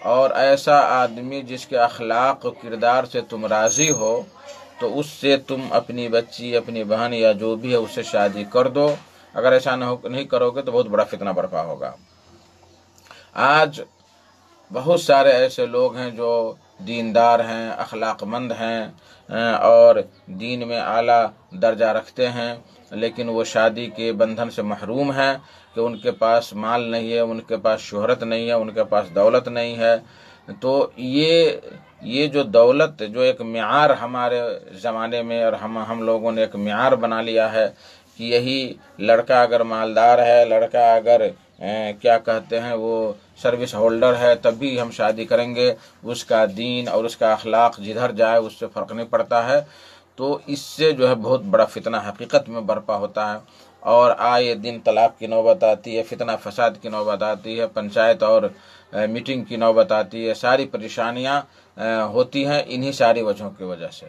اور ایسا آدمی جس کے اخلاق و کردار سے تم راضی ہو تو اس سے تم اپنی بچی، اپنی بہن یا جو بھی ہے اس سے شادی کر دو۔ اگر ایسا نہیں کرو گے تو بہت بڑا فتنہ برپا ہوگا۔ آج بہت سارے ایسے لوگ ہیں جو دیندار ہیں، اخلاق مند ہیں اور دین میں اعلیٰ درجہ رکھتے ہیں، لیکن وہ شادی کے بندھن سے محروم ہیں کہ ان کے پاس مال نہیں ہے، ان کے پاس شہرت نہیں ہے، ان کے پاس دولت نہیں ہے۔ تو یہ جو دولت، جو ایک معیار ہمارے زمانے میں اور ہم لوگوں نے ایک معیار بنا لیا ہے کہ یہی لڑکا اگر مالدار ہے، لڑکا اگر کیا کہتے ہیں وہ سروس ہولڈر ہے تب بھی ہم شادی کریں گے، اس کا دین اور اس کا اخلاق جدھر جائے اس سے فرق نہیں پڑتا ہے۔ تو اس سے جو ہے بہت بڑا فتنہ حقیقت میں برپا ہوتا ہے، اور آئے دن طلاق کی نوبت آتی ہے، فتنہ فساد کی نوبت آتی ہے، پنچایت اور میٹنگ کی نوبت آتی ہے، ساری پریشانیاں ہوتی ہیں انہی ساری وجہوں کی وجہ سے۔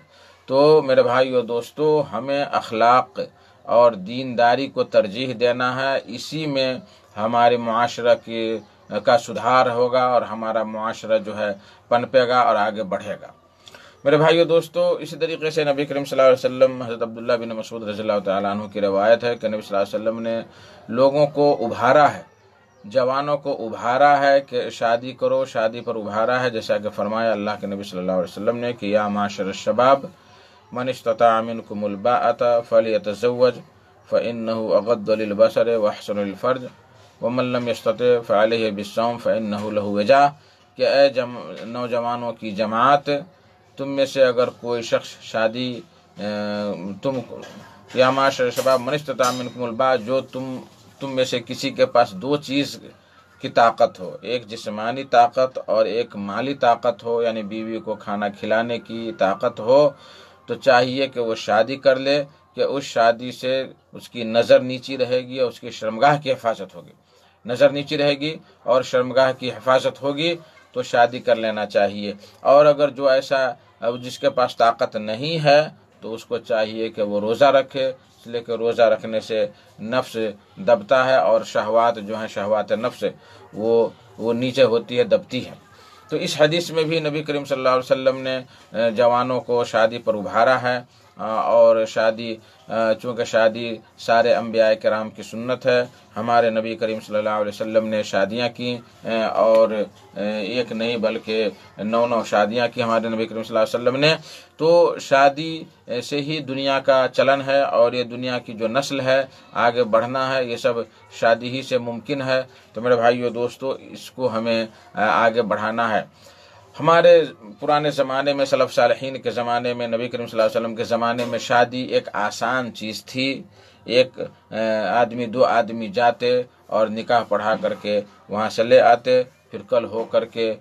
تو میرے بھائی اور دوستو، ہمیں اخلاق اور دینداری کو ترجیح دینا ہے، اسی میں ہمارے معاشرہ کا سدھار ہوگا اور ہمارا معاشرہ جو ہے پنپے گا اور آگے بڑھے گا۔ میرے بھائیو دوستو، اسی طریقے سے نبی کریم صلی اللہ علیہ وسلم، حضرت عبداللہ بن مسعود رضی اللہ تعالیٰ عنہ کی روایت ہے کہ نبی صلی اللہ علیہ وسلم نے لوگوں کو ابھارا ہے، جوانوں کو ابھارا ہے کہ شادی کرو، شادی پر ابھارا ہے، جیسا کہ فرمایا اللہ کے نبی صلی اللہ علیہ وسلم نے کہ یا معاشر الشباب من استطاع منکم الباءۃ فلیتزوج فإنه اغض للبصر واحسن للفرج ومن لم يستطع فعلیہ بالصوم فإنه له وجاء، کہ اے نوجوانوں کی جماعت، تم میں سے اگر کوئی شخص شادی یا معاشر شباب من استطاع منکم الباء، جو تم میں سے کسی کے پاس دو چیز کی طاقت ہو، ایک جسمانی طاقت اور ایک مالی طاقت ہو، یعنی بیوی کو کھانا کھلانے کی طاقت ہو، تو چاہیے کہ وہ شادی کر لے، کہ اس شادی سے اس کی نظر نیچی رہے گی اور اس کی شرمگاہ کی حفاظت ہوگی، نظر نیچی رہے گی اور شرمگاہ کی حفاظت ہوگی تو شادی کر لینا چاہیے۔ اور اگر جو ایسا جس کے پاس طاقت نہیں ہے تو اس کو چاہیے کہ وہ روزہ رکھے، اس لیے کہ روزہ رکھنے سے نفس دبتا ہے اور شہوات جو ہیں، شہوات نفس وہ نیچے ہوتی ہے، دبتی ہے۔ تو اس حدیث میں بھی نبی کریم صلی اللہ علیہ وسلم نے جوانوں کو شادی پر ابھارا ہے، اور چونکہ شادی سارے انبیاء کرام کی سنت ہے، ہمارے نبی کریم صلی اللہ علیہ وسلم نے شادیاں کی، اور ایک نہیں بلکہ 9 شادیاں کی ہمارے نبی کریم صلی اللہ علیہ وسلم نے۔ تو شادی سے ہی دنیا کا چلن ہے، اور یہ دنیا کی جو نسل ہے، آگے بڑھنا ہے، یہ سب شادی ہی سے ممکن ہے۔ تو میرے بھائیو دوستو، اس کو ہمیں آگے بڑھانا ہے۔ ہمارے پرانے زمانے میں، سلف صالحین کے زمانے میں، نبی کریم صلی اللہ علیہ وسلم کے زمانے میں شادی ایک آسان چیز تھی، دو آدمی جاتے اور نکاح پڑھا کر کے وہاں سے لے آتے، پھر کل ہو کر کے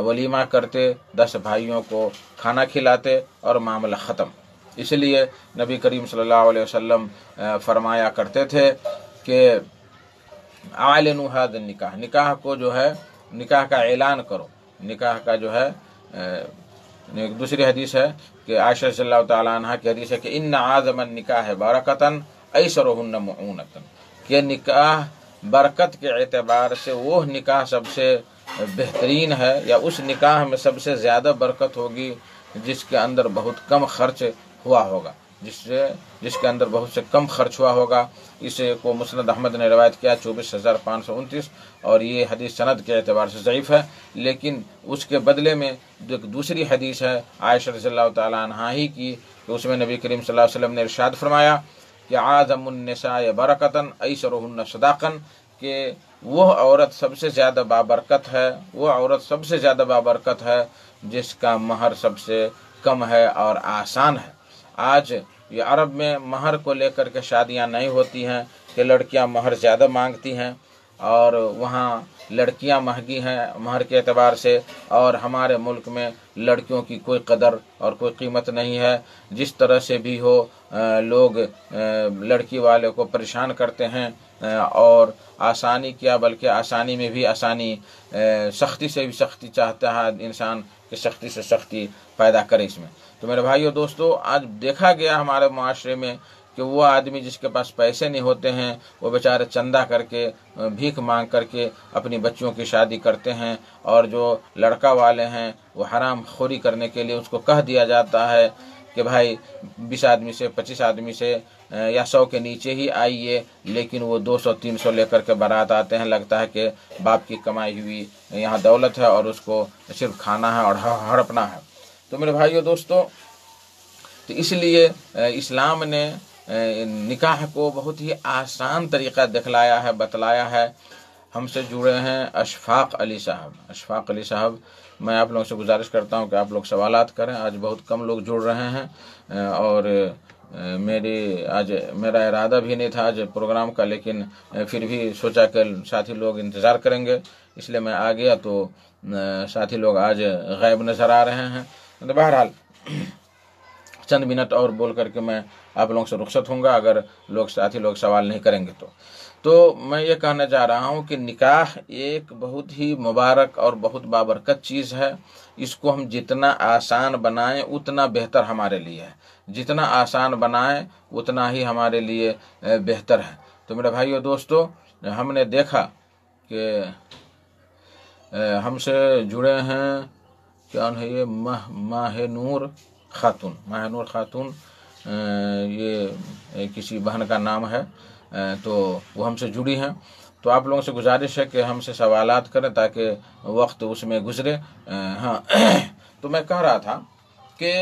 ولیمہ کرتے، 10 بھائیوں کو کھانا کھلاتے اور معاملہ ختم۔ اس لیے نبی کریم صلی اللہ علیہ وسلم فرمایا کرتے تھے کہ اعلنوا ھذا النکاح، نکاح کو جو ہے، نکاح کا اعلان کرو، نکاح کا جو ہے۔ ایک دوسری حدیث ہے کہ عائشہ رضی اللہ تعالیٰ عنہ کی حدیث ہے کہ ان اعظم النکاح برکتاً ایسرہن معونۃ، کہ نکاح برکت کے اعتبار سے وہ نکاح سب سے بہترین ہے، یا اس نکاح میں سب سے زیادہ برکت ہوگی جس کے اندر بہت کم خرچ ہوا ہوگا، جس کے اندر بہت سے کم خرچ ہوا ہوگا۔ اسے کو مسند احمد نے روایت کیا 24,529، اور یہ حدیث سند کے اعتبار سے ضعیف ہے، لیکن اس کے بدلے میں ایک دوسری حدیث ہے عائشہ رضی اللہ تعالیٰ عنہا ہی کی، کہ اس میں نبی کریم صلی اللہ علیہ وسلم نے ارشاد فرمایا کہ اعظم النساء برکتاً ایسرہن صداقاً، کہ وہ عورت سب سے زیادہ بابرکت ہے، وہ عورت سب سے زیادہ بابرکت ہے جس کا مہر سب سے کم ہے اور آسان ہے۔ آج یہ عرب میں مہر کو لے کر کے شادیاں نہیں ہوتی ہیں کہ لڑکیاں مہر زیادہ مانگتی ہیں، اور وہاں لڑکیاں مہنگی ہیں مہر کے اعتبار سے، اور ہمارے ملک میں لڑکیوں کی کوئی قدر اور کوئی قیمت نہیں ہے۔ جس طرح سے بھی ہو لوگ لڑکی والے کو پریشان کرتے ہیں، اور آسانی کیا بلکہ آسانی میں بھی آسانی، سختی سے بھی سختی چاہتا ہے انسان کہ سختی سے سختی پیدا کرے اس میں۔ تو میرے بھائیو دوستو، آج دیکھا گیا ہمارے معاشرے میں کہ کہ وہ آدمی جس کے پاس پیسے نہیں ہوتے ہیں وہ بیچارے چندہ کر کے بھیک مانگ کر کے اپنی بچیوں کی شادی کرتے ہیں، اور جو لڑکا والے ہیں وہ حرام خوری کرنے کے لیے اس کو کہہ دیا جاتا ہے کہ بھائی 20 آدمی سے 25 آدمی سے یا 100 کے نیچے ہی آئیے، لیکن وہ 200 300 لے کر کے بارات آتے ہیں، لگتا ہے کہ باپ کی کمائی ہوئی یہاں دولت ہے اور اس کو صرف کھانا ہے اور ہڑپنا ہے۔ تو میرے بھائیو دوستو، تو اس لیے اسلام نے نکاح کو بہت ہی آسان طریقہ دکھلایا ہے، بتلایا ہے۔ ہم سے جڑے ہیں اشفاق علی صاحب۔ اشفاق علی صاحب، میں آپ لوگوں سے گزارش کرتا ہوں کہ آپ لوگ سوالات کریں، آج بہت کم لوگ جڑ رہے ہیں، اور آج میرا ارادہ بھی نہیں تھا آج پروگرام کا، لیکن پھر بھی سوچا کہ ساتھی لوگ انتظار کریں گے، اس لیے میں آ گیا، تو ساتھی لوگ آج غائب نظر آ رہے ہیں۔ تو بہرحال چند منٹ اور بول کر کے میں آپ لوگوں سے رخصت ہوں گا، اگر ساتھی لوگ سوال نہیں کریں گے تو میں یہ کہنا چاہ رہا ہوں کہ نکاح ایک بہت ہی مبارک اور بہت بابرکت چیز ہے۔ اس کو ہم جتنا آسان بنائیں اتنا بہتر ہمارے لیے ہے، جتنا آسان بنائیں اتنا ہی ہمارے لیے بہتر ہے۔ تو میرے بھائیو دوستو، ہم نے دیکھا کہ ہم سے جڑے ہیں، کیا ہے یہ ماہ نور خاتون، ماہ نور خاتون، یہ کسی بہن کا نام ہے، تو وہ ہم سے جڑی ہیں۔ تو آپ لوگوں سے گزارش ہے کہ ہم سے سوالات کریں تاکہ وقت اس میں گزرے۔ ہاں، تو میں کہہ رہا تھا کہ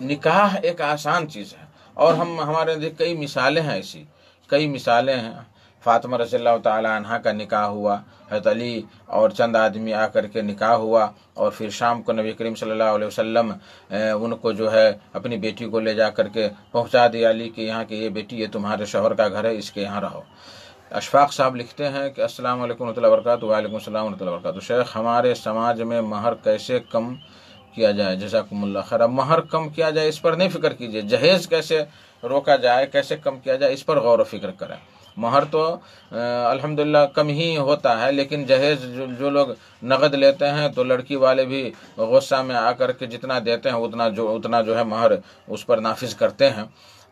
نکاح ایک آسان چیز ہے، اور ہمارے کئی مثالیں ہیں، ایسی کئی مثالیں ہیں۔ فاطمہ رضی اللہ تعالی عنہ کا نکاح ہوا، حضرت علی اور چند آدمی آ کر کے نکاح ہوا، اور پھر شام کو نبی کریم صلی اللہ علیہ وسلم ان کو جو ہے اپنی بیٹی کو لے جا کر کے پہنچا دیا علی کے یہاں کہ یہ بیٹی یہ تمہارے شوہر کا گھر ہے، اس کے یہاں رہو۔ اشفاق صاحب لکھتے ہیں کہ السلام علیکم ورحمۃ اللہ وبرکاتہ۔ وعلیکم السلام ورحمۃ اللہ وبرکاتہ۔ شیخ، ہمارے سماج میں مہر کیسے کم کیا جائے؟ جزاکم اللہ خیر۔ اب مہر کم کیا جائے اس پر نہیں فکر کیجیے، جہیز کیسے روکا جائے، کیسے کم کیا جائے، اس پر غور و فکر کریں۔ مہر تو الحمدللہ کم ہی ہوتا ہے، لیکن جہیز جو لوگ نقد لیتے ہیں تو لڑکی والے بھی غصہ میں آ کر کے جتنا دیتے ہیں اتنا جو ہے مہر اس پر نافذ کرتے ہیں۔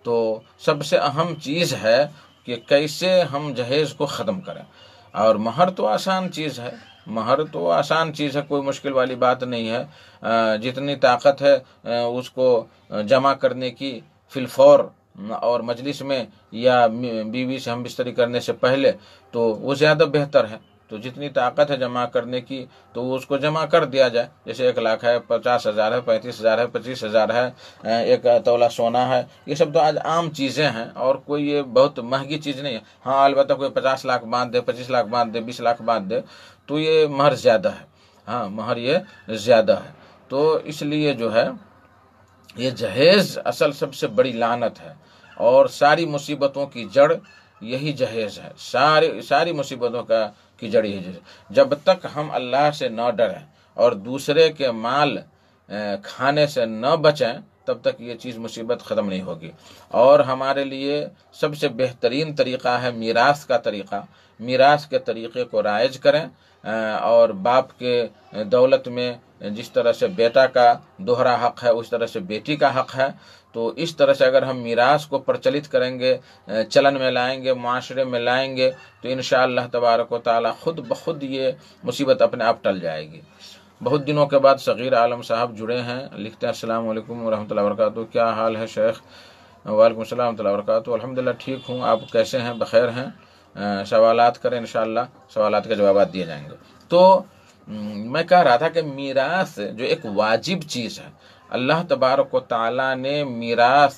تو سب سے اہم چیز ہے کہ کیسے ہم جہیز کو ختم کریں، اور مہر تو آسان چیز ہے، مہر تو آسان چیز ہے، کوئی مشکل والی بات نہیں ہے۔ جتنی طاقت ہے اس کو جمع کرنے کی فی الفور، اور مجلس میں یا بیوی سے ہم بستری کرنے سے پہلے، تو وہ زیادہ بہتر ہے۔ تو جتنی طاقت ہے جمع کرنے کی تو اس کو جمع کر دیا جائے، جیسے 1 لاکھ ہے، 50,000 ہے، 35,000 ہے، 25,000 ہے، 1 تولہ سونا ہے، یہ سب تو آج عام چیزیں ہیں، اور کوئی یہ بہت مہنگی چیز نہیں ہے۔ ہاں البتہ کوئی 50 لاکھ باندھ دے، 25 لاکھ باندھ دے، 20 لاکھ باندھ دے تو یہ مہر زیادہ ہے، ہاں مہر یہ زیادہ ہے۔ تو اس لیے جو ہے یہ جہیز اصل سب سے بڑی لعنت ہے، اور ساری مصیبتوں کی جڑ یہی جہیز ہے، ساری مصیبتوں کی جڑ یہی جہیز۔ جب تک ہم اللہ سے نہ ڈریں اور دوسرے کے مال کھانے سے نہ بچیں، تب تک یہ چیز مصیبت ختم نہیں ہوگی۔ اور ہمارے لیے سب سے بہترین طریقہ ہے میراث کا طریقہ۔ میراث کے طریقے کو رائج کریں، اور باپ کے دولت میں جس طرح سے بیٹا کا دوہرا حق ہے اس طرح سے بیٹی کا حق ہے۔ تو اس طرح سے اگر ہم میراث کو پرچلت کریں گے، چلن میں لائیں گے، معاشرے میں لائیں گے، تو انشاءاللہ تبارک و تعالی خود بخود یہ مصیبت اپنے آپ ٹل جائے گی۔ بہت دنوں کے بعد صغیر عالم صاحب جڑے ہیں، لکھتے ہیں السلام علیکم ورحمۃ اللہ وبرکاتہ، کیا حال ہے شیخ؟ وعلیکم السلام ورحمۃ اللہ وبرکاتہ، الحمدللہ ٹھیک ہوں، آپ کیسے ہیں؟ بخیر ہیں؟ سوالات کریں، انشاءاللہ سوالات کے جوابات دیے جائیں گے۔ تو میں کہہ رہا تھا کہ میراث جو ایک واجب چیز ہے، اللہ تبارک و تعالی نے میراث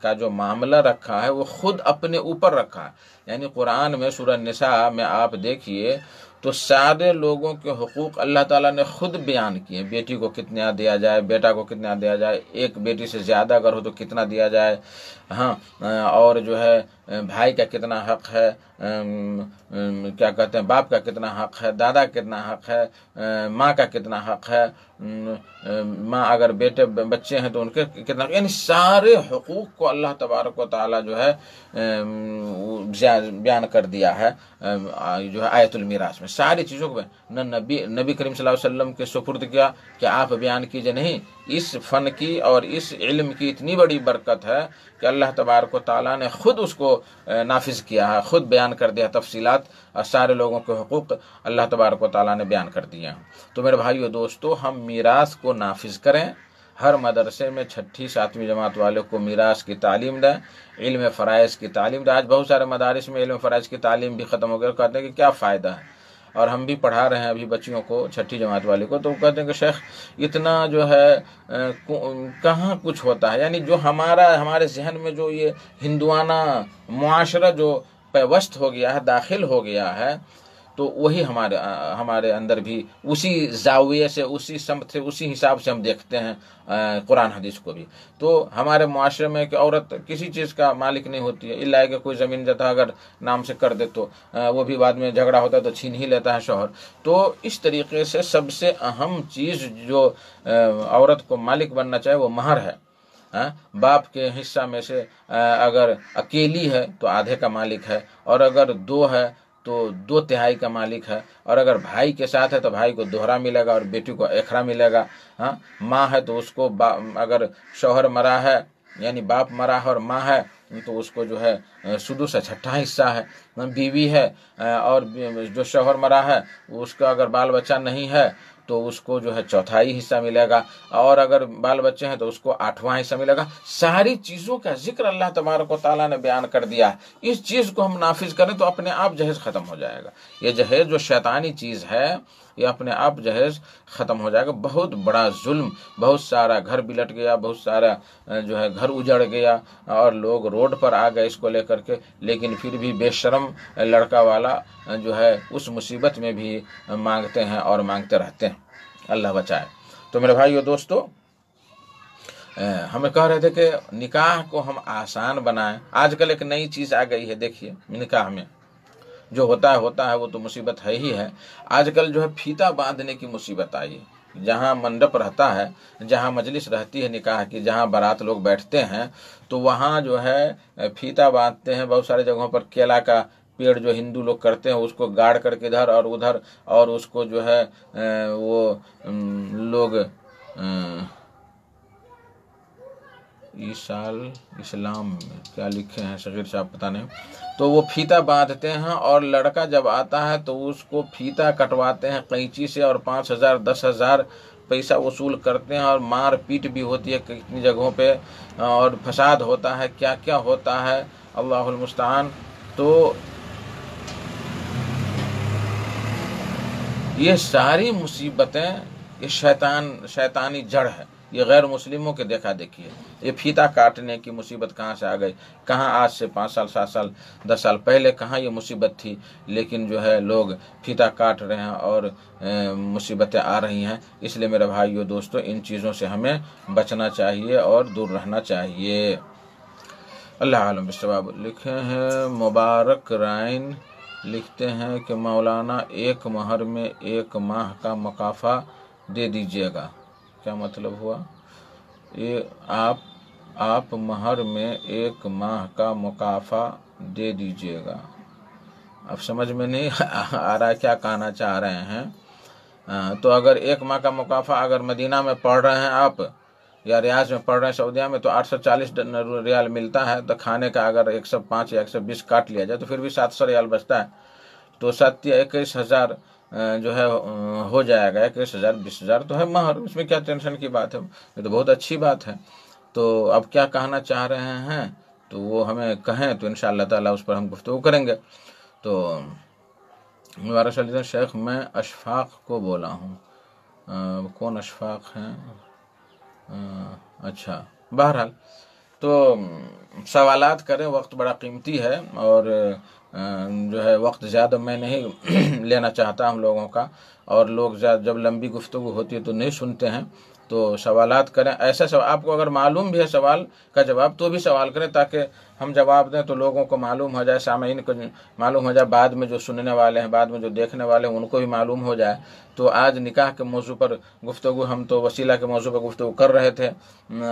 کا جو معاملہ رکھا ہے وہ خود اپنے اوپر رکھا ہے۔ یعنی قرآن میں سورہ نساء میں آپ دیکھیے تو سارے لوگوں کے حقوق اللہ تعالیٰ نے خود بیان کیے، بیٹی کو کتنا دیا جائے، بیٹا کو کتنا دیا جائے، ایک بیٹی سے زیادہ اگر ہو تو کتنا دیا جائے، ہاں، اور جو ہے بھائی کا کتنا حق ہے، کیا کہتے ہیں باپ کا کتنا حق ہے، دادا کا کتنا حق ہے، ماں کا کتنا حق ہے، ماں اگر بچے ہیں تو ان کے کتنا، یعنی سارے حقوق کو اللہ تبارک و تعالی جو ہے بیان کر دیا ہے جو ہے آیت المیراث میں، ساری چیزوں کو نہ نبی کریم صلی اللہ علیہ وسلم کے سپرد کیا کہ آپ بیان کیجئے، نہیں، اس فن کی اور اس علم کی اتنی بڑی برکت ہے کہ اللہ تبارک و تعالیٰ نے خود اس کو نافذ کیا ہے، خود بیان کر دیا تفصیلات، اور سارے لوگوں کے حقوق اللہ تبارک و تعالیٰ نے بیان کر دیا. تو میرے بھائیو دوستو، ہم میراث کو نافذ کریں، ہر مدرسے میں 6 7ویں جماعت والے کو میراث کی تعلیم دیں، علم فرائض کی تعلیم دیں. آج بہت سارے مدارس میں علم فرائض کی تعلیم بھی ختم ہو گیا، کہتے ہیں کہ کیا فائدہ ہے، اور ہم بھی پڑھا رہے ہیں ابھی بچیوں کو 6 جماعت والے کو، تو کہتے ہیں کہ شیخ اتنا جو ہے کہاں کچھ ہوتا ہے، یعنی جو ہمارے ذہن میں جو یہ ہندوانہ معاشرہ جو پیوست ہو گیا ہے، داخل ہو گیا ہے، تو وہی ہمارے اندر بھی اسی زاویے سے، اسی سمت سے، اسی حساب سے ہم دیکھتے ہیں قرآن حدیث کو بھی. تو ہمارے معاشرے میں کہ عورت کسی چیز کا مالک نہیں ہوتی ہے، الا کہ کوئی زمین جتا اگر نام سے کر دے تو وہ بھی بعد میں جھگڑا ہوتا ہے تو چھین ہی لیتا ہے شوہر. تو اس طریقے سے سب سے اہم چیز جو عورت کو مالک بننا چاہے وہ مہر ہے. باپ کے حصہ میں سے اگر اکیلی ہے تو آدھے کا مالک ہے، اور اگر 2 ہے تو 2/3 کا مالک ہے، اور اگر بھائی کے ساتھ ہے تو بھائی کو دوہرا ملے گا اور بیٹی کو ایکھرا ملے گا. ماں ہے تو اس کو اگر شوہر مرا ہے، یعنی باپ مرا ہے اور ماں ہے، تو اس کو جو ہے سدس 6واں حصہ ہے. بیوی ہے اور جو شوہر مرا ہے اس کا اگر بال بچہ نہیں ہے تو اس کو جو ہے 4تھائی حصہ ملے گا، اور اگر بال بچے ہیں تو اس کو 8واں حصہ ملے گا. ساری چیزوں کا ذکر اللہ تبارک و تعالیٰ نے بیان کر دیا ہے. اس چیز کو ہم نافذ کریں تو اپنے آپ جہیز ختم ہو جائے گا. یہ جہیز جو شیطانی چیز ہے یہ اپنے آپ جہیز ختم ہو جائے گا. بہت بڑا ظلم، بہت سارا گھر بلٹ گیا، بہت سارا جو ہے گھر اجڑ گیا، اور لوگ روڈ پر آ گئے اس کو لے کر کے، لیکن پھر بھی بے شرم لڑکا والا جو ہے اس مصیبت میں بھی مانگتے ہیں اور مانگتے رہتے ہیں. اللہ بچائے. تو میرے بھائیو دوستو، ہمیں کہہ رہے تھے کہ نکاح کو ہم آسان بنائیں. آج کل ایک نئی چیز آ گئی ہے، دیکھیے نکاح میں جو ہوتا ہے وہ تو مصیبت ہے ہی ہے. آج کل جو ہے پھیتا باندھنے کی مصیبت آئی ہے. جہاں منڈپ رہتا ہے، جہاں مجلس رہتی ہے نکاح کی، جہاں بارات لوگ بیٹھتے ہیں، تو وہاں جو ہے پھیتا باندھتے ہیں. بہت سارے جگہوں پر کیلا کا پیڑ جو ہندو لوگ کرتے ہیں اس کو گاڑ کر کے ادھر اور ادھر، اور اس کو جو ہے وہ لوگ اس سال اسلام میں کیا لکھے ہیں شغیر صاحب پتہ نہیں، تو وہ پھیتا باندھتے ہیں، اور لڑکا جب آتا ہے تو اس کو پھیتا کٹواتے ہیں قینچی سے، اور 5,000 10,000 پیسہ وصول کرتے ہیں، اور مار پیٹ بھی ہوتی ہے کتنی جگہوں پہ، اور فساد ہوتا ہے، کیا کیا ہوتا ہے، اللہ المستعان. تو یہ ساری مصیبتیں یہ شیطانی جڑ ہے. یہ غیر مسلموں کے دیکھا دیکھی ہے. یہ پھیتا کاٹنے کی مصیبت کہاں سے آ گئی؟ کہاں آج سے 5 سال 7 سال 10 سال پہلے کہاں یہ مصیبت تھی؟ لیکن جو ہے لوگ پھیتا کاٹ رہے ہیں اور مصیبتیں آ رہی ہیں. اس لیے میرے بھائیو دوستو، ان چیزوں سے ہمیں بچنا چاہیے اور دور رہنا چاہیے. اللہ عالم بالصواب. لکھے ہیں مبارک رائن، لکھتے ہیں کہ مولانا 1 مہر میں 1 ماہ کا مکافہ دے دیجیے گا. کیا مطلب ہوا؟ آپ مہر میں 1 ماہ کا مکافہ دے دیجیے گا. اب سمجھ میں نہیں آ رہا ہے کیا کہنا چاہ رہے ہیں. تو اگر 1 ماہ کا مکافہ اگر مدینہ میں پڑھ رہے ہیں آپ، یا ریاض میں پڑھ رہے ہیں سعودیہ میں، تو 840 ریال ملتا ہے. تو کھانے کا اگر 105 یا 120 کاٹ لیا جائے تو پھر بھی 700 ریال بچتا ہے. تو 21,000 جو ہے ہو جائے گا. 21,000 20,000 تو ہے مہر. اس میں کیا ٹینشن کی بات ہے؟ یہ تو بہت اچھی بات ہے. تو اب کیا کہنا چاہ رہے ہیں تو وہ ہمیں کہیں تو انشاءاللہ تعالی اس پر ہم گفتگو کریں گے. تو مبارک صلی شیخ، میں اشفاق کو بولا ہوں. کون اشفاق ہیں؟ اچھا، بہرحال تو سوالات کریں، وقت بڑا قیمتی ہے، اور جو ہے وقت زیادہ میں نہیں لینا چاہتا ہم لوگوں کا، اور لوگ جب لمبی گفتگو ہوتی ہے تو نہیں سنتے ہیں، تو سوالات کریں. ایسا سوال آپ کو اگر معلوم بھی ہے سوال کا جواب تو بھی سوال کریں تاکہ ہم جواب دیں تو لوگوں کو معلوم ہو جائے، سامعین کو معلوم ہو جائے، بعد میں جو سننے والے ہیں، بعد میں جو دیکھنے والے ہیں ان کو بھی معلوم ہو جائے. تو آج نکاح کے موضوع پر گفتگو، ہم تو وسیلہ کے موضوع پر گفتگو کر رہے تھے،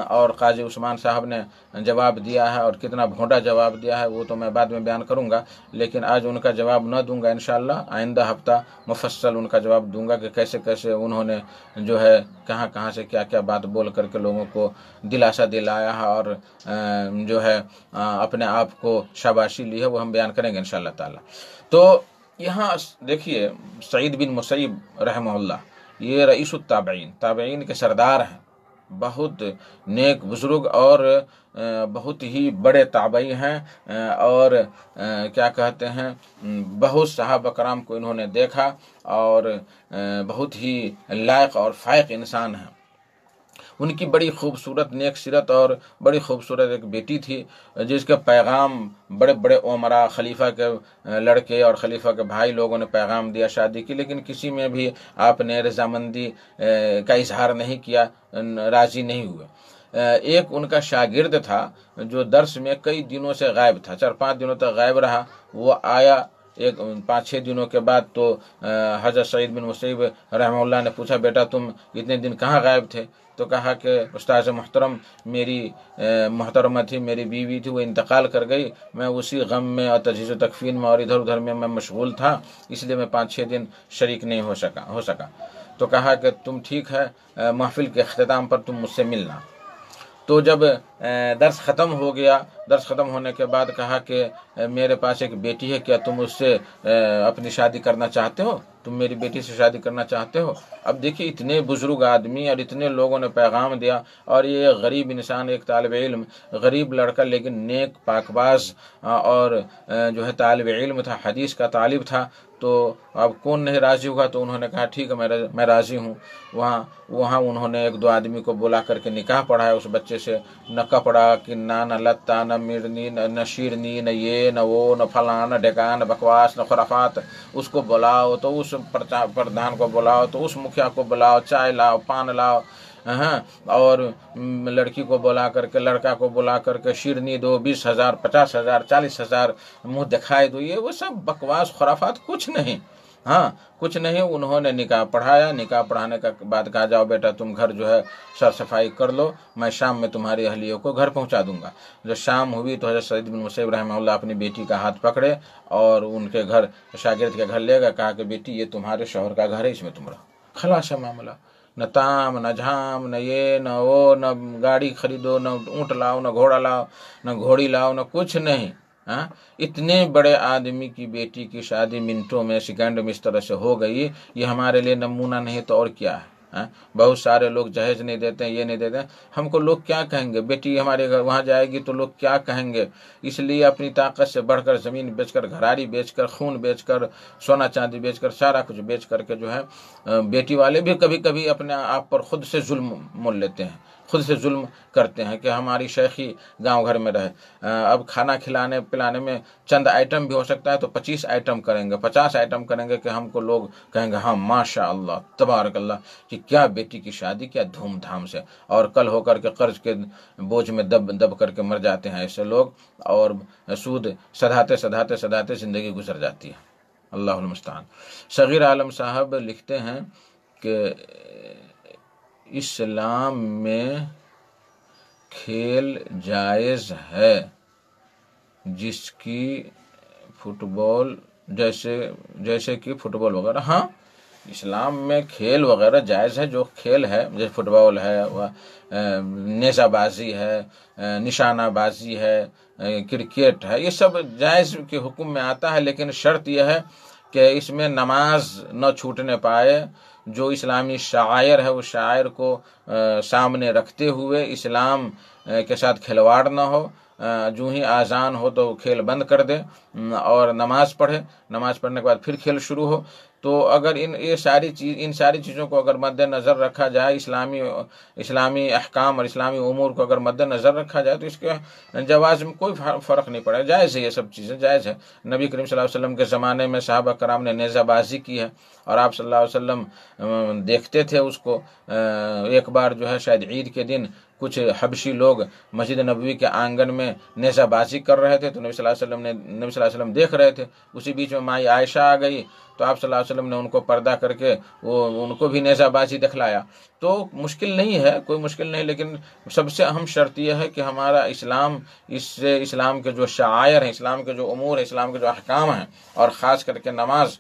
اور قاضی عثمان صاحب نے جواب دیا ہے، اور کتنا بھونڈا جواب دیا ہے وہ تو میں بعد میں بیان کروں گا، لیکن آج ان کا جواب نہ دوں گا. انشاءاللہ آئندہ ہفتہ مفصل ان کا جواب دوں گا کہ کیسے کیسے انہوں نے جو ہے کہاں کہاں سے کیا کیا بات بول کر کے لوگوں کو دلاسا دلایا ہے، اور جو ہے اپنے آپ کو شاباشی لی ہے، وہ ہم بیان کریں گے انشاءاللہ تعالی. تو یہاں دیکھیے سعید بن مسیب رحمہ اللہ، یہ رئیس التابعین، تابعین کے سردار ہیں، بہت نیک بزرگ اور بہت ہی بڑے تابعی ہیں، اور کیا کہتے ہیں بہت صحابہ کرام کو انہوں نے دیکھا، اور بہت ہی لائق اور فائق انسان ہیں. ان کی بڑی خوبصورت نیک سیرت اور بڑی خوبصورت ایک بیٹی تھی جس کے پیغام بڑے بڑے عمراء، خلیفہ کے لڑکے اور خلیفہ کے بھائی لوگوں نے پیغام دیا شادی کی، لیکن کسی میں بھی آپ نے رضامندی کا اظہار نہیں کیا، راضی نہیں ہوئے. ایک ان کا شاگرد تھا جو درس میں کئی دنوں سے غائب تھا، 4-5 دنوں تک غائب رہا. وہ آیا 5-6 دنوں کے بعد، تو حضرت سعید بن مسیب رحمہ اللہ نے پوچھا بیٹا تم اتنے دن کہاں غائب تھے؟ تو کہا کہ استاذ محترم میری محترمہ تھی، میری بیوی تھی، وہ انتقال کر گئی، میں اسی غم میں اور تجہیز و تکفین میں اور ادھر ادھر میں مشغول تھا، اس لیے میں 5-6 دن شریک نہیں ہو سکا. تو کہا کہ تم ٹھیک ہے، محفل کے اختتام پر تم مجھ سے ملنا. تو جب درس ختم ہو گیا، درس ختم ہونے کے بعد کہا کہ میرے پاس ایک بیٹی ہے، کیا تم اس سے اپنی شادی کرنا چاہتے ہو؟ تم میری بیٹی سے شادی کرنا چاہتے ہو؟ اب دیکھیے اتنے بزرگ آدمی اور اتنے لوگوں نے پیغام دیا، اور یہ غریب انسان، ایک طالب علم، غریب لڑکا لیکن نیک پاک باز اور جو ہے طالب علم تھا، حدیث کا طالب تھا. تو اب کون نہیں راضی ہوا؟ تو انہوں نے کہا ٹھیک ہے میں راضی ہوں. وہاں انہوں نے 1-2 آدمی کو بلا کر کے نکاح پڑھایا اس بچے سے. نہ کپڑا کننا، نہ لتا، نہ مرنی، نہ شیرنی، نہ یہ نہ وہ، نہ فلاں، نہ ڈھکا، نہ بکواس، نہ خرافات. اس کو بلاؤ تو اس پردھان کو بلاؤ، تو اس مکھیا کو بلاؤ، چائے لاؤ، پان لاؤ، ہاں، اور لڑکی کو بلا کر کے، لڑکا کو بلا کر کے شیرنی دو، 20,000، 50,000، 40,000 منہ دکھائی دو. یہ وہ سب بکواس خرافات کچھ نہیں، ہاں کچھ نہیں. انہوں نے نکاح پڑھایا. نکاح پڑھانے کا بعد کہا جاؤ بیٹا تم گھر جو ہے صاف صفائی کر لو، میں شام میں تمہاری اہلیوں کو گھر پہنچا دوں گا. جب شام ہوئی تو حضرت سعید بن مسیب رحمہ اللہ اپنی بیٹی کا ہاتھ پکڑے اور ان کے گھر، شاگرد کے گھر لے گا. کہا کہ بیٹی یہ تمہارے شوہر کا گھر ہے، اس میں تم رہو. خلاص ہے معاملہ. نہ تام، نہ جھام، نہ یہ نہ وہ، نہ گاڑی خریدو، نہ اونٹ لاؤ، نہ گھوڑا لاؤ، نہ گھوڑی لاؤ، نہ کچھ نہیں. اتنے بڑے آدمی کی بیٹی کی شادی منٹوں میں، سیکنڈ میں اس طرح سے ہو گئی. یہ ہمارے لیے نمونہ نہیں تو اور کیا ہے. بہت سارے لوگ جہیز نہیں دیتے ہیں، یہ نہیں دیتے ہیں. ہم کو لوگ کیا کہیں گے؟ بیٹی ہمارے گھر وہاں جائے گی تو لوگ کیا کہیں گے؟ اس لیے اپنی طاقت سے بڑھ کر زمین بیچ کر، گھراڑی بیچ کر، خون بیچ کر، سونا چاندی بیچ کر، سارا کچھ بیچ کر کے جو ہے بیٹی والے بھی کبھی کبھی اپنے آپ پر خود سے ظلم مول لیتے ہیں، خود سے ظلم کرتے ہیں کہ ہماری شیخی گاؤں گھر میں رہے. اب کھانا کھلانے پلانے میں چند آئٹم بھی ہو سکتا ہے تو 25 آئٹم کریں گے، 50 آئٹم کریں گے کہ ہم کو لوگ کہیں گے ہاں ماشاء اللہ تبارک اللہ کہ کیا بیٹی کی شادی، کیا دھوم دھام سے. اور کل ہو کر کے قرض کے بوجھ میں دب کر کے مر جاتے ہیں ایسے لوگ، اور سود سدھاتے زندگی گزر جاتی ہے. اللہ المستعان. صغیر عالم صاحب لکھتے ہیں کہ اسلام میں کھیل جائز ہے جس کی فٹ بال جیسے کہ فٹ بال وغیرہ. ہاں اسلام میں کھیل وغیرہ جائز ہے، جو کھیل ہے جیسے فٹ بال ہے، نیزہ بازی ہے، نشانہ بازی ہے، کرکٹ ہے، یہ سب جائز کے حکم میں آتا ہے. لیکن شرط یہ ہے کہ اس میں نماز نہ چھوٹنے پائے. جو اسلامی شعائر ہے اس شعائر کو سامنے رکھتے ہوئے اسلام کے ساتھ کھلواڑ نہ ہو. جو ہی آذان ہو تو کھیل بند کر دے اور نماز پڑھے، نماز پڑھنے کے بعد پھر کھیل شروع ہو. تو اگر ان ساری چیزوں کو اگر مد نظر رکھا جائے، اسلامی احکام اور اسلامی امور کو اگر مد نظر رکھا جائے، تو اس کے جواز میں کوئی فرق نہیں پڑے، جائز ہے، یہ سب چیزیں جائز ہے۔ نبی کریم صلی اللہ علیہ وسلم کے زمانے میں صحابہ کرام نے نیزہ بازی کی ہے، اور آپ صلی اللہ علیہ وسلم دیکھتے تھے اس کو۔ ایک بار جو ہے شاید عید کے دن کچھ حبشی لوگ مسجد نبوی کے آنگن میں نیزہ بازی کر رہے تھے، تو نبی صلی اللہ علیہ وسلم دیکھ رہے تھے۔ اسی بیچ میں مائی عائشہ آ گئی، تو آپ صلی اللہ علیہ وسلم نے ان کو پردہ کر کے ان کو بھی نیزہ بازی دکھلایا۔ تو مشکل نہیں ہے، کوئی مشکل نہیں، لیکن سب سے اہم شرط یہ ہے کہ ہمارا اسلام کے جو شعائر ہیں، اسلام کے جو امور ہیں، اسلام کے جو احکام ہیں، اور خاص کر کے نماز،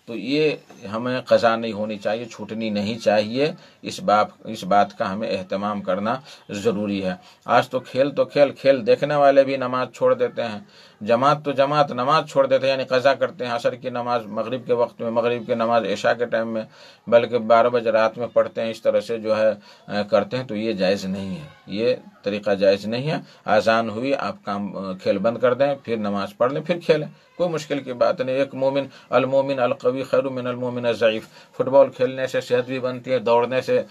تو یہ ہمیں قضا نہیں ہونی چاہیے، چھوٹنی نہیں چاہیے۔ اس بات کا ہمیں اہتمام کرنا ضروری ہے۔ آج تو کھیل دیکھنے والے بھی نماز چھوڑ دیتے ہیں، جماعت نماز چھوڑ دیتے ہیں، یعنی قضا کرتے ہیں عصر کی نماز مغرب کے وقت میں، مغرب کی نماز عشاء کے ٹائم میں، بلکہ 12 بجے رات میں پڑھتے ہیں، اس طرح سے جو ہے کرتے ہیں، تو یہ جائز نہیں ہے، یہ طریقہ جائز نہیں ہے۔ اذان ہوئی، آپ کھیل بند کر دیں، پھر نماز پڑھ لیں، پھر کھیلیں، کوئی مشکل کی بات نہیں۔ ایک المومن القوی خیر من المومن الضعیف، فٹ بال کھیلنے سے صحت بھی بنتی ہے، دوڑنے سے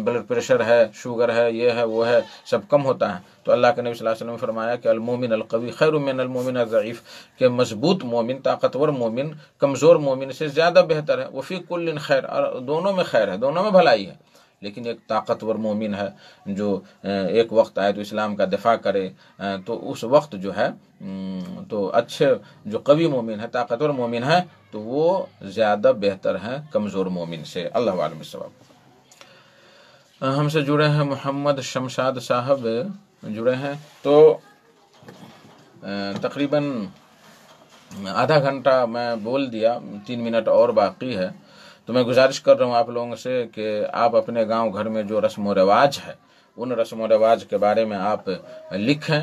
بلڈ پریشر ہے، شوگر ہے، یہ ہے وہ ہے، سب کم ہوتا ہے۔ تو اللہ کے نبی صلی اللہ علیہ وسلم نے فرمایا کہ المومن القوی خیر من المومن الضعیف، کہ مضبوط مومن، طاقتور مومن کمزور مومن سے زیادہ بہتر ہے۔ وفی کل خیر، اور دونوں میں خیر ہے، دونوں میں بھلائی ہے۔ لیکن ایک طاقتور مومن ہے جو ایک وقت آئے تو اسلام کا دفاع کرے، تو اس وقت جو ہے تو اچھے جو قوی مومن ہے، طاقتور مومن ہے، تو وہ زیادہ بہتر ہے کمزور مومن سے۔ اللہ عالم الصواب۔ ہم سے جڑے ہیں محمد شمشاد صاحب جڑے ہیں، تو تقریباً آدھا گھنٹہ میں بول دیا، 3 منٹ اور باقی ہے، تو میں گزارش کر رہا ہوں آپ لوگوں سے کہ آپ اپنے گاؤں گھر میں جو رسم و رواج ہے، ان رسم و رواج کے بارے میں آپ لکھیں،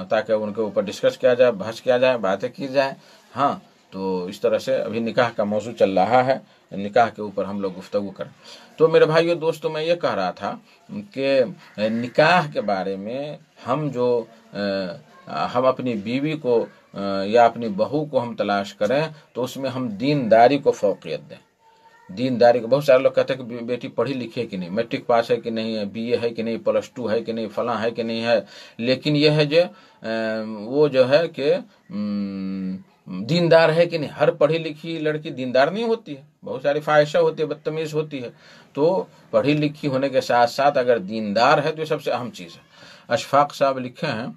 تاکہ ان کے اوپر ڈسکس کیا جائے، بحث کیا جائے، باتیں کی جائیں۔ ہاں، تو اس طرح سے ابھی نکاح کا موضوع چل رہا ہے، نکاح کے اوپر ہم لوگ گفتگو کریں۔ تو میرے بھائیو دوستو، میں یہ کہہ رہا تھا کہ نکاح کے بارے میں ہم اپنی بیوی کو یا اپنی بہو کو ہم تلاش کریں، تو اس میں ہم دینداری کو فوقیت دیں۔ دینداری کو، بہت سارے لوگ کہتے ہیں کہ بیٹی پڑھی لکھی ہے کہ نہیں، میٹرک پاس ہے کہ نہیں ہے، BA ہے کہ نہیں، +2 ہے کہ نہیں، فلاں ہے کہ نہیں ہے، لیکن یہ ہے وہ جو ہے کہ دیندار ہے کہ نہیں۔ ہر پڑھی لکھی لڑکی دیندار نہیں ہوتی ہے، بہت ساری فاحشہ ہوتی ہے، بدتمیز ہوتی ہے۔ تو پڑھی لکھی ہونے کے ساتھ ساتھ اگر دیندار ہے تو یہ سب سے اہم چیز ہے۔ اشفاق صاحب لکھے ہیں،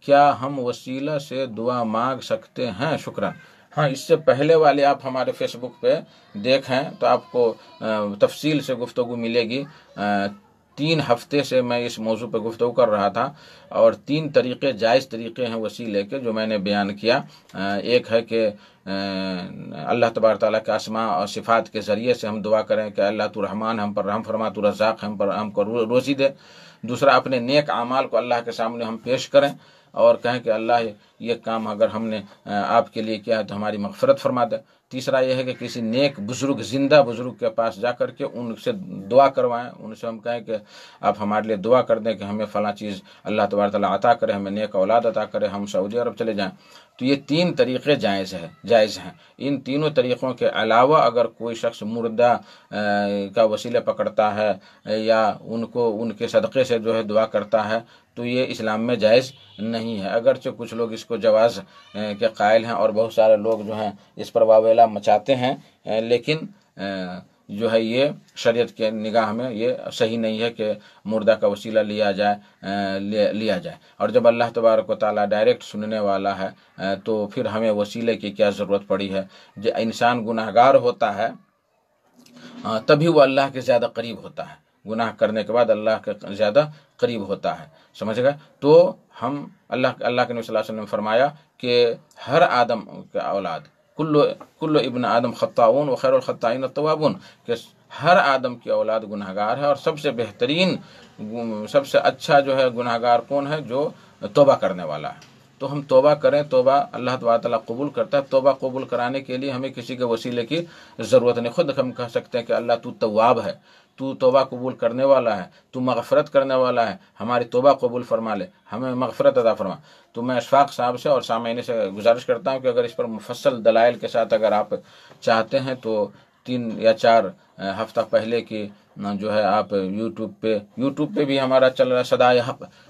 کیا ہم وسیلہ سے دعا مانگ سکتے ہیں؟ شکرا۔ ہاں، اس سے پہلے والے آپ ہمارے فیس بک پہ دیکھیں تو آپ کو تفصیل سے گفتگو ملے گی۔ 3 ہفتے سے میں اس موضوع پہ گفتگو کر رہا تھا، اور 3 طریقے، جائز طریقے ہیں وسیلے کے، جو میں نے بیان کیا۔ ایک ہے کہ اللہ تبارک تعالیٰ کے اسماء اور صفات کے ذریعے سے ہم دعا کریں کہ اللہ تو رحمان، ہم پر رحم فرما، تو رزاق، ہم کو روزی دے۔ دوسرا، اپنے نیک اعمال کو اللہ کے سامنے ہم پیش کریں اور کہیں کہ اللہ یہ کام اگر ہم نے آپ کے لیے کیا ہے تو ہماری مغفرت فرما دے۔ تیسرا یہ ہے کہ کسی نیک بزرگ، زندہ بزرگ کے پاس جا کر کے ان سے دعا کروائیں، ان سے ہم کہیں کہ آپ ہمارے لیے دعا کر دیں کہ ہمیں فلاں چیز اللہ تبارک تعالیٰ عطا کرے، ہمیں نیک اولاد عطا کرے، ہم سعودی عرب چلے جائیں۔ تو یہ 3 طریقے جائز ہیں۔ ان تینوں طریقوں کے علاوہ اگر کوئی شخص مردہ کا وسیلہ پکڑتا ہے یا ان کے صدقے سے جو ہے دعا کرتا ہے، تو یہ اسلام میں جائز نہیں ہے۔ اگرچہ کچھ لوگ اس کو جواز کے قائل ہیں، اور بہت سارے لوگ جو ہیں اس پر واویلا مچاتے ہیں، لیکن جو ہے یہ شریعت کے نگاہ میں یہ صحیح نہیں ہے کہ مردہ کا وسیلہ لیا جائے۔ اور جب اللہ تبارک و تعالیٰ ڈائریکٹ سننے والا ہے، تو پھر ہمیں وسیلے کی کیا ضرورت پڑی ہے؟ جو انسان گناہگار ہوتا ہے تبھی وہ اللہ کے زیادہ قریب ہوتا ہے، گناہ کرنے کے بعد اللہ کے زیادہ قریب ہوتا ہے، سمجھ گئے؟ تو ہم اللہ کے نبی صلی اللہ علیہ وسلم نے فرمایا کہ ہر آدم کے اولاد، کل ابن آدم خطاؤن و خیر الخطائین التوابون، کہ ہر آدم کی اولاد گناہگار ہے، اور سب سے بہترین، سب سے اچھا جو ہے گناہگار کون ہے؟ جو توبہ کرنے والا ہے۔ تو ہم توبہ کریں، توبہ اللہ تعالیٰ قبول کرتا ہے۔ توبہ قبول کرانے کے لیے ہمیں کسی کے وسیلے کی ضرورت نہیں، خود ہم کہہ سکتے ہیں کہ اللہ تو تواب ہے، تو توبہ قبول کرنے والا ہے، تو مغفرت کرنے والا ہے، ہماری توبہ قبول فرما لے، ہمیں مغفرت عطا فرما۔ تو میں اشفاق صاحب سے اور سامعین سے گزارش کرتا ہوں کہ اگر اس پر مفصل دلائل کے ساتھ اگر آپ چاہتے ہیں تو 3 یا 4 ہفتہ پہلے کی جو ہے آپ یوٹیوب پہ بھی ہمارا چل رہا ہے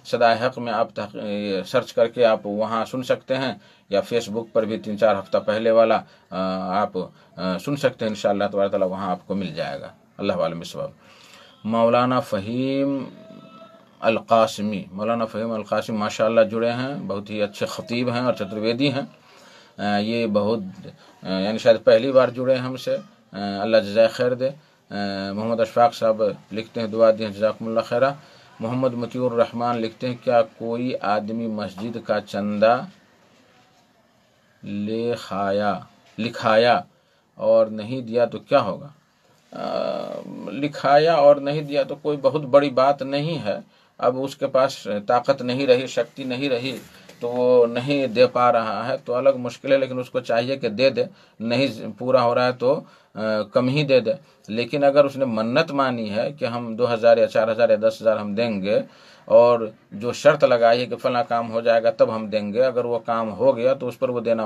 صدائے حق میں آپ سرچ کر کے آپ وہاں سن سکتے ہیں، یا فیس بک پر بھی 3-4 ہفتہ پہلے والا آپ سن سکتے ہیں انشاءاللہ تبارک تعالیٰ، وہاں آپ کو مل جائے گا۔ اللہ عالم بالصواب۔ مولانا فہیم القاسمی ماشاءاللہ جڑے ہیں، بہت ہی اچھے خطیب ہیں اور چترویدی ہیں۔ یہ بہت یعنی شاید پہلی بار جڑے ہیں ہم سے، اللہ جزائے خیر دے۔ محمد اشفاق صاحب لکھتے ہیں دعا دیں جزاکم اللہ خیرہ۔ محمد مطیع الرحمان لکھتے ہیں کیا کوئی آدمی مسجد کا چندہ لکھایا اور نہیں دیا تو کیا ہوگا؟ لکھایا اور نہیں دیا تو کوئی بہت بڑی بات نہیں ہے، اب اس کے پاس طاقت نہیں رہی، شکتی نہیں رہی تو وہ نہیں دے پا رہا ہے تو الگ مشکل ہے، لیکن اس کو چاہیے کہ دے دے، نہیں پورا ہو رہا ہے تو کم ہی دے دے۔ لیکن اگر اس نے منت مانی ہے کہ ہم 2000 یا 4000 یا 10,000 ہم دیں گے، اور جو شرط لگائی ہے کہ فلاں کام ہو جائے گا تب ہم دیں گے، اگر وہ کام ہو گیا تو اس پر وہ دینا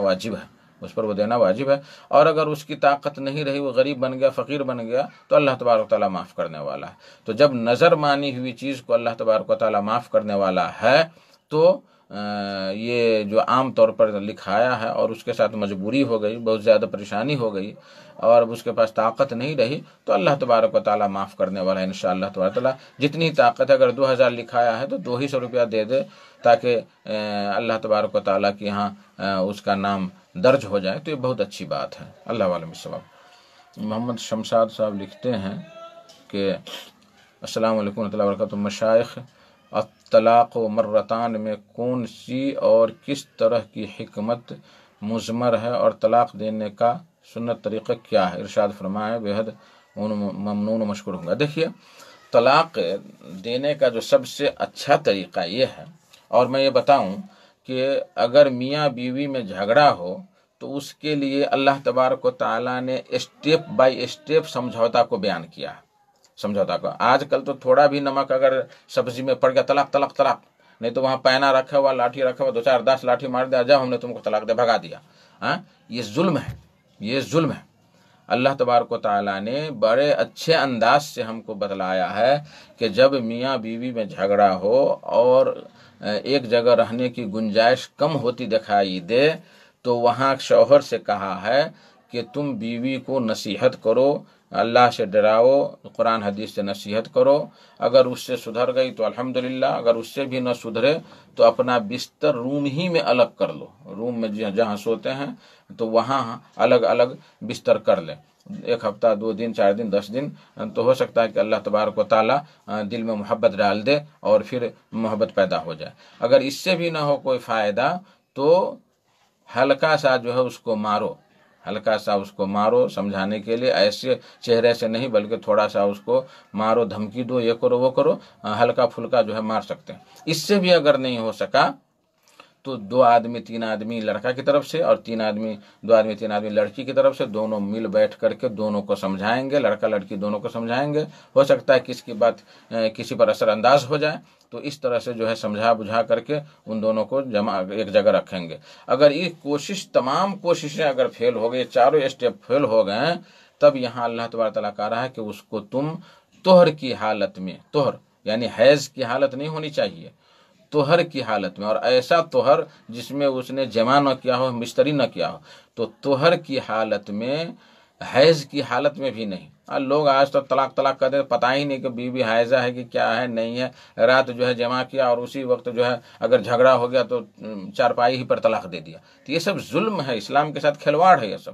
واجب ہے، اور اگر اس کی طاقت نہیں رہی، وہ غریب بن گیا، فقیر بن گیا، تو اللہ تبارک و تعالیٰ معاف کرنے والا ہے۔ تو جب نظر مانی ہوئی چیز کو اللہ تبارک و تعالیٰ معاف کرنے والا ہے تو یہ جو عام طور پر لکھایا ہے اور اس کے ساتھ مجبوری ہو گئی، بہت زیادہ پریشانی ہو گئی اور اب اس کے پاس طاقت نہیں رہی، تو اللہ تبارک و تعالیٰ معاف کرنے والا ہے انشاءاللہ تبارک و تعالیٰ۔ جتنی طاقت ہے، اگر 2000 لکھایا ہے تو 200 روپیہ دے دے، تاکہ اللہ تبارک و تعالیٰ کے یہاں اس کا نام درج ہو جائے، تو یہ بہت اچھی بات ہے۔ اللہ عالم بالصواب۔ محمد شمشاد صاحب لکھتے ہیں کہ السلام علیکم ورحمۃ اللہ وبرکاتہ، مشائخ الطلاق و مرتان میں کون سی اور کس طرح کی حکمت مضمر ہے، اور طلاق دینے کا سنت طریقہ کیا ہے؟ ارشاد فرمائے، بے حد ممنون و مشکور ہوں گا۔ دیکھیے، طلاق دینے کا جو سب سے اچھا طریقہ یہ ہے، اور میں یہ بتاؤں کہ اگر میاں بیوی میں جھگڑا ہو تو اس کے لیے اللہ تبارک و تعالیٰ نے اسٹیپ بائی اسٹیپ سمجھوتا کو بیان کیا ہے۔ سمجھوتا کو آج کل تو تھوڑا بھی نمک اگر سبزی میں پڑ گیا طلاق طلاق طلاق، نہیں تو وہاں پینا رکھا ہوا، لاٹھی رکھا ہوا، 2-4-10 لاٹھی مار دیا، جب ہم نے تم کو طلاق دے بھگا دیا۔ یہ ظلم ہے۔ اللہ تبارک و تعالیٰ نے بڑے اچھے انداز سے ہم کو بتلایا ہے کہ جب میاں بیوی میں جھگڑا ہو اور ایک جگہ رہنے کی گنجائش کم ہوتی دکھائی دے تو وہاں شوہر سے کہا ہے کہ تم بیوی کو نصیحت کرو، اللہ سے ڈراؤ، قرآن حدیث سے نصیحت کرو، اگر اس سے سدھر گئی تو الحمدللہ، اگر اس سے بھی نہ سدھرے تو اپنا بستر روم ہی میں الگ کر لو، روم میں جہاں سوتے ہیں تو وہاں الگ الگ بستر کر لیں، 1 ہفتہ 2 دن 4 دن 10 دن، تو ہو سکتا ہے کہ اللہ تبارک و تعالیٰ دل میں محبت ڈال دے اور پھر محبت پیدا ہو جائے۔ اگر اس سے بھی نہ ہو کوئی فائدہ تو ہلکا سا جو ہے اس کو مارو، سمجھانے کے لیے، ایسے چہرے سے نہیں بلکہ تھوڑا سا اس کو مارو، دھمکی دو، یہ کرو وہ کرو، ہلکا پھلکا جو ہے مار سکتے ہیں۔ اس سے بھی اگر نہیں ہو سکا تو 2 آدمی 3 آدمی لڑکا کی طرف سے اور 2 آدمی 3 آدمی لڑکی کی طرف سے، دونوں مل بیٹھ کر کے دونوں کو سمجھائیں گے، لڑکا لڑکی دونوں کو سمجھائیں گے، ہو سکتا ہے کسی کی بات کسی پر اثر انداز ہو جائے، تو اس طرح سے جو ہے سمجھا بجھا کر کے ان دونوں کو ایک جگہ رکھیں گے۔ اگر یہ تمام کوششیں اگر فیل ہو گئی، چاروں اسٹیپ فیل ہو گئے، تب یہاں اللہ تبارک تعالیٰ کہہ رہا ہے کہ اس کو تم طہر کی حالت میں، طہر یعنی حیض کی حالت نہیں ہونی چاہیے، طہر کی حالت میں، اور ایسا طہر جس میں اس نے جمع نہ کیا ہو، مستری نہ کیا ہو، تو طہر کی حالت میں، حیض کی حالت میں بھی نہیں۔ لوگ آج تو طلاق کہتے ہیں، پتہ ہی نہیں کہ بیوی حائضہ ہے کہ کیا ہے نہیں ہے، رات جو ہے جمع کیا اور اسی وقت جو ہے اگر جھگڑا ہو گیا تو چارپائی ہی پر طلاق دے دیا، تو یہ سب ظلم ہے، اسلام کے ساتھ کھلواڑ ہے یہ سب۔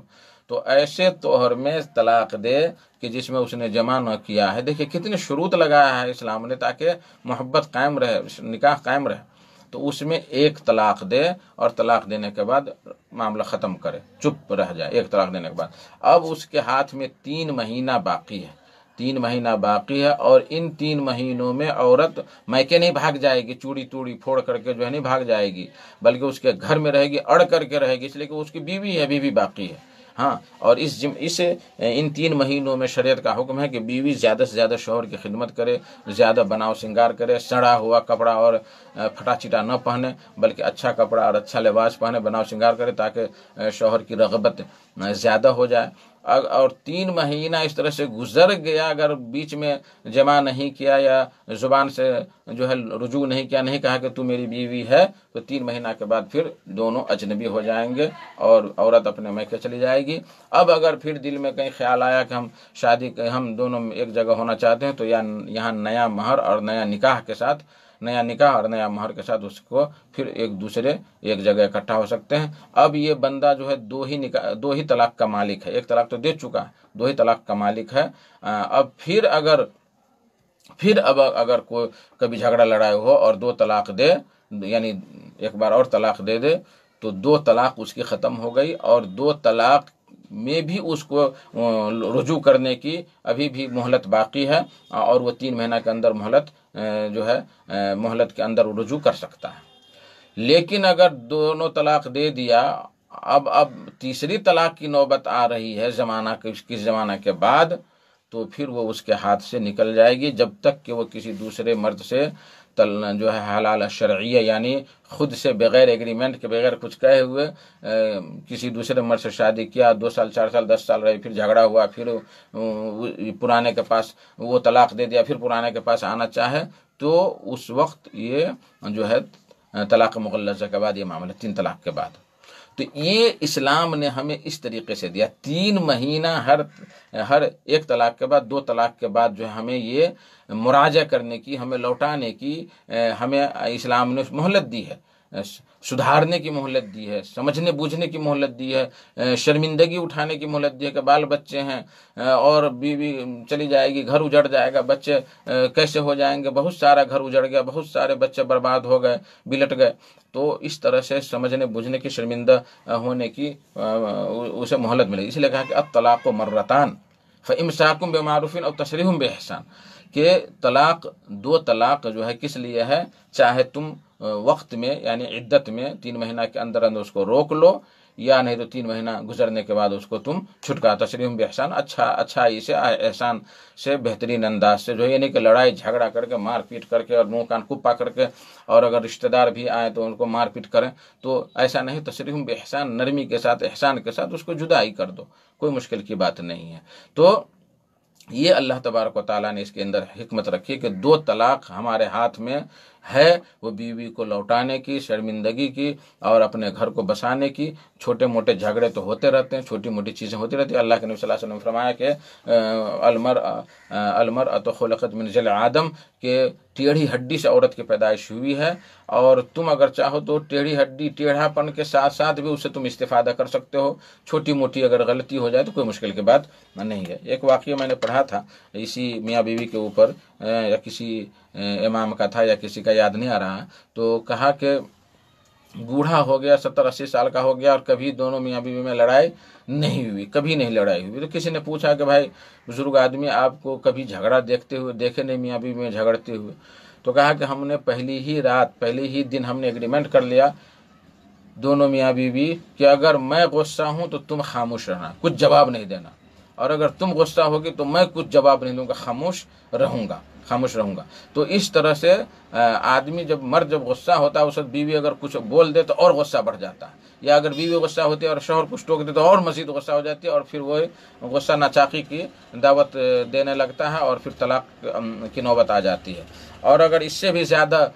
تو ایسے طہر میں طلاق دے کہ جس میں اس نے جمع نہ کیا ہے۔ دیکھیں کتنے شروط لگایا ہے اسلام نے تاکہ محبت قائم رہے، نکاح قائم رہے، تو اس میں 1 طلاق دے اور طلاق دینے کے بعد معاملہ ختم کرے، چپ رہ جائے 1 طلاق دینے کے بعد۔ اب اس کے ہاتھ میں 3 مہینہ باقی ہے، 3 مہینہ باقی ہے، اور ان 3 مہینوں میں عورت میکے نہیں بھاگ جائے گی، چوڑی توڑی پھوڑ کر کے جو ہے نہیں بھاگ جائے گی، بلکہ اس کے گھر میں رہے گی، اڑ کر کے رہے گی، اس لیے کہ اس کی بیوی ہے، بیوی باقی ہے۔ اور ان 3 مہینوں میں شریعت کا حکم ہے کہ بیوی زیادہ سے زیادہ شوہر کی خدمت کرے، زیادہ بناؤ سنگار کرے، سڑا ہوا کپڑا اور پھٹا چٹا نہ پہنے، بلکہ اچھا کپڑا اور اچھا لباس پہنے، بناؤ سنگار کرے، تاکہ شوہر کی رغبت زیادہ ہو جائے۔ اور 3 مہینہ اس طرح سے گزر گیا، اگر بیچ میں جمع نہیں کیا یا زبان سے جو ہے رجوع نہیں کیا، نہیں کہا کہ تو میری بیوی ہے، تو 3 مہینہ کے بعد پھر دونوں اجنبی ہو جائیں گے اور عورت اپنے میکے چلی جائے گی۔ اب اگر پھر دل میں کہیں خیال آیا کہ ہم دونوں ایک جگہ ہونا چاہتے ہیں، تو یہاں نیا مہر اور نیا نکاح اور نیا مہر کے ساتھ اس کو پھر ایک جگہ اکٹھا ہو سکتے ہیں۔ اب یہ بندہ جو ہے دو ہی طلاق کا مالک ہے، ایک طلاق تو دے چکا ہے، 2 ہی طلاق کا مالک ہے۔ اب اگر کوئی کبھی جھگڑا لڑائی ہو اور 2 طلاق دے، یعنی ایک بار اور طلاق دے دے، تو 2 طلاق اس کی ختم ہو گئی، اور 2 طلاق میں بھی اس کو رجوع کرنے کی ابھی بھی مہلت باقی ہے، اور وہ 3 مہینہ کے اندر مہلت کے اندر رجوع کر سکتا ہے۔ لیکن اگر دونوں طلاق دے دیا، اب تیسری طلاق کی نوبت آ رہی ہے کس زمانہ کے بعد، تو پھر وہ اس کے ہاتھ سے نکل جائے گی، جب تک کہ وہ کسی دوسرے مرد سے جو ہے حلال شرعیہ، یعنی خود سے بغیر ایگریمنٹ کے، بغیر کچھ کہے ہوئے کسی دوسرے مرد سے شادی کیا، 2 سال 4 سال 10 سال رہے، پھر جھگڑا ہوا، پھر پرانے کے پاس وہ طلاق دے دیا، پھر پرانے کے پاس آنا چاہے، تو اس وقت یہ جو ہے طلاق مغلظہ کے بعد یہ معاملہ 3 طلاق کے بعد، تو یہ اسلام نے ہمیں اس طریقے سے دیا۔ 3 مہینہ ہر ایک طلاق کے بعد، 2 طلاق کے بعد جو ہے ہمیں یہ مراجعہ کرنے کی، ہمیں لوٹانے کی ہمیں اسلام نے مہلت دی ہے، سدھارنے کی مہلت دی ہے، سمجھنے بوجھنے کی مہلت دی ہے، شرمندگی اٹھانے کی مہلت دی ہے کہ بال بچے ہیں اور بیوی چلی جائے گی، گھر اجڑ جائے گا، بچے کیسے ہو جائیں گے، بہت سارا گھر اجڑ گیا، بہت سارے بچے برباد ہو گئے، بلٹ گئے، تو اس طرح سے سمجھنے بوجھنے کی، شرمندہ ہونے کی اسے مہلت ملے گی۔ اس لیے کہا کہ الطلاق مرتان فامساک بمعروف او تسریح باحسان، کہ 2 طلاق جو ہے کس لیے ہے، چاہے تم وقت میں یعنی عدت میں 3 مہینہ کے اندر اس کو روک لو، یا نہیں تو 3 مہینہ گزرنے کے بعد اس کو تم چھٹکا، تسریح باحسان، اچھائی سے، احسان سے، بہترین انداز سے، جو ہے یعنی کہ لڑائی جھگڑا کر کے، مار پیٹ کر کے اور منہ کان کپا کر کے، اور اگر رشتہ دار بھی آئے تو ان کو مار پیٹ کریں، تو ایسا نہیں، تسریح باحسان، نرمی کے ساتھ، احسان کے ساتھ اس کو جدائی کر دو، کوئی مشکل کی بات نہیں ہے۔ تو یہ اللہ تبارک و تعالیٰ نے اس کے اندر حکمت رکھی کہ 2 طلاق ہمارے ہاتھ میں ہے، وہ بیوی کو لوٹانے کی، شرمندگی کی، اور اپنے گھر کو بسانے کی۔ چھوٹے موٹے جھگڑے تو ہوتے رہتے ہیں، چھوٹی موٹی چیزیں ہوتی رہتی ہیں۔ اللہ کے نبی صلی اللہ علیہ وسلم نے فرمایا کہ المرأۃ خلقت من ضلع آدم، کہ ٹیڑھی ہڈی سے عورت کی پیدائش ہوئی ہے، اور تم اگر چاہو تو ٹیڑھی ہڈی، ٹیڑھا پن کے ساتھ ساتھ بھی اس سے تم استفادہ کر سکتے ہو، چھوٹی موٹی اگر غلطی ہو جائے تو کوئی مشکل کی بات نہیں ہے۔ ایک واقعہ میں نے پڑھا تھا اسی میاں بیوی کے اوپر، یا کسی امام کا تھا یا کسی کا یاد نہیں آ رہا، تو کہا کہ بوڑھا ہو گیا، 70-80 سال کا ہو گیا، اور کبھی دونوں میاں بیوی میں لڑائی نہیں ہوئی، کبھی نہیں لڑائی ہوئی۔ تو کسی نے پوچھا کہ بھائی بزرگ آدمی، آپ کو کبھی جھگڑا دیکھے نہیں میاں بیوی میں جھگڑتے ہوئے؟ تو کہا کہ ہم نے پہلی ہی دن ہم نے ایگریمنٹ کر لیا دونوں میاں بیوی کہ اگر میں غصہ ہوں تو تم خاموش رہنا، کچھ جواب نہیں دینا، اور اگر تم غصہ ہوگی تو میں کچھ جواب نہیں دوں گا، خاموش رہوں گا۔ تو اس طرح سے مرد جب غصہ ہوتا ہے، اس وقت بیوی اگر کچھ بول دے تو اور غصہ بڑھ جاتا ہے، یا اگر بیوی غصہ ہوتی ہے اور شوہر کچھ ٹوک دے تو اور مزید غصہ ہو جاتی ہے، اور پھر وہ غصہ ناچاقی کی دعوت دینے لگتا ہے، اور پھر طلاق کی نوبت آ جاتی ہے۔ اور اگر اس سے بھی زیادہ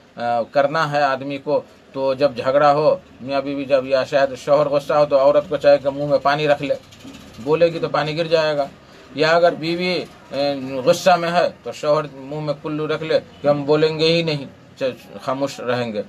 کرنا ہے آدمی کو، تو جب جھگڑا ہو میاں بیوی جب، یا شاید شوہر غصہ ہو، تو عورت کو چاہے کہ منہ میں پانی رکھ لے، بولے گی تو پانی گر جائے گا، یا اگر بیوی غصہ میں ہے تو شوہر منہ میں کلو رکھ لے کہ ہم بولیں گے ہی نہیں، خاموش رہیں گے۔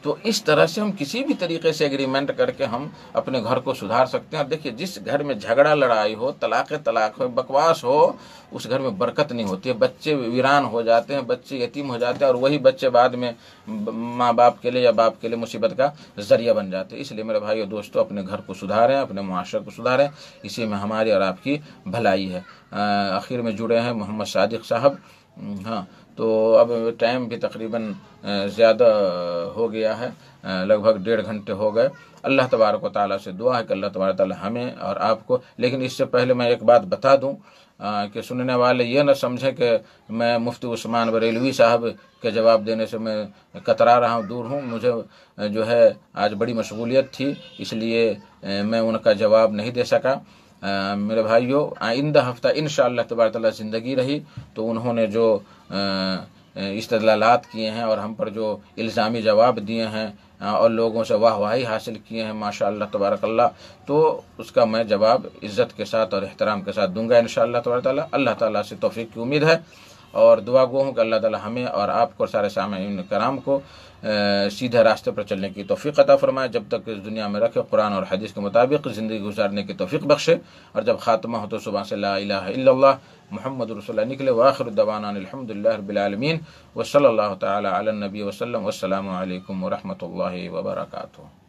تو اس طرح سے ہم کسی بھی طریقے سے ایگریمنٹ کر کے ہم اپنے گھر کو سدھار سکتے ہیں۔ اور دیکھیے، جس گھر میں جھگڑا لڑائی ہو، طلاق ہو، بکواس ہو، اس گھر میں برکت نہیں ہوتی ہے، بچے ویران ہو جاتے ہیں، بچے یتیم ہو جاتے ہیں، اور وہی بچے بعد میں ماں باپ کے لیے یا باپ کے لیے مصیبت کا ذریعہ بن جاتے ہیں۔ اس لیے میرے بھائی اور دوستو، اپنے گھر کو سدھاریں، اپنے معاشرے کو سدھاریں، اسی میں ہماری اور آپ کی بھلائی ہے۔ آخر میں جڑے ہیں محمد صادق صاحب۔ ہاں، تو اب ٹائم بھی تقریباً زیادہ ہو گیا ہے، لگ بھگ 1.5 گھنٹے ہو گئے۔ اللہ تبارک و تعالیٰ سے دعا ہے کہ اللہ تبارک و تعالیٰ ہمیں اور آپ کو، لیکن اس سے پہلے میں ایک بات بتا دوں کہ سننے والے یہ نہ سمجھیں کہ میں مفتی عثمان بریلوی صاحب کے جواب دینے سے میں کترا رہا ہوں، دور ہوں۔ مجھے جو ہے آج بڑی مشغولیت تھی، اس لیے میں ان کا جواب نہیں دے سکا۔ میرے بھائیوں آئندہ ہفتہ انشاءاللہ تبارک تعالیٰ زندگی رہی تو انہوں نے جو استدلالات کیے ہیں اور ہم پر جو الزامی جواب دیے ہیں اور لوگوں سے واہ واہی حاصل کیے ہیں ماشاءاللہ تبارک اللہ، تو اس کا میں جواب عزت کے ساتھ اور احترام کے ساتھ دوں گا انشاءاللہ تبارک تعالیٰ۔ اللہ تعالیٰ سے توفیق کی امید ہے اور دعا گو ہوں کہ اللہ تعالیٰ ہمیں اور آپ کو اور سارے سامعین کرام کو سیدھے راستے پر چلنے کی توفیق عطا فرمائے، جب تک اس دنیا میں رکھے قرآن اور حدیث کے مطابق زندگی گزارنے کی توفیق بخشے، اور جب خاتمہ ہو تو صبح سے لا الہ الا اللہ محمد رسول اللہ نکلے۔ وآخر دعوانا الحمدللہ رب العالمین وصلی اللہ تعالی علی النبی وسلم، والسلام علیکم ورحمۃ اللہ وبرکاتہ۔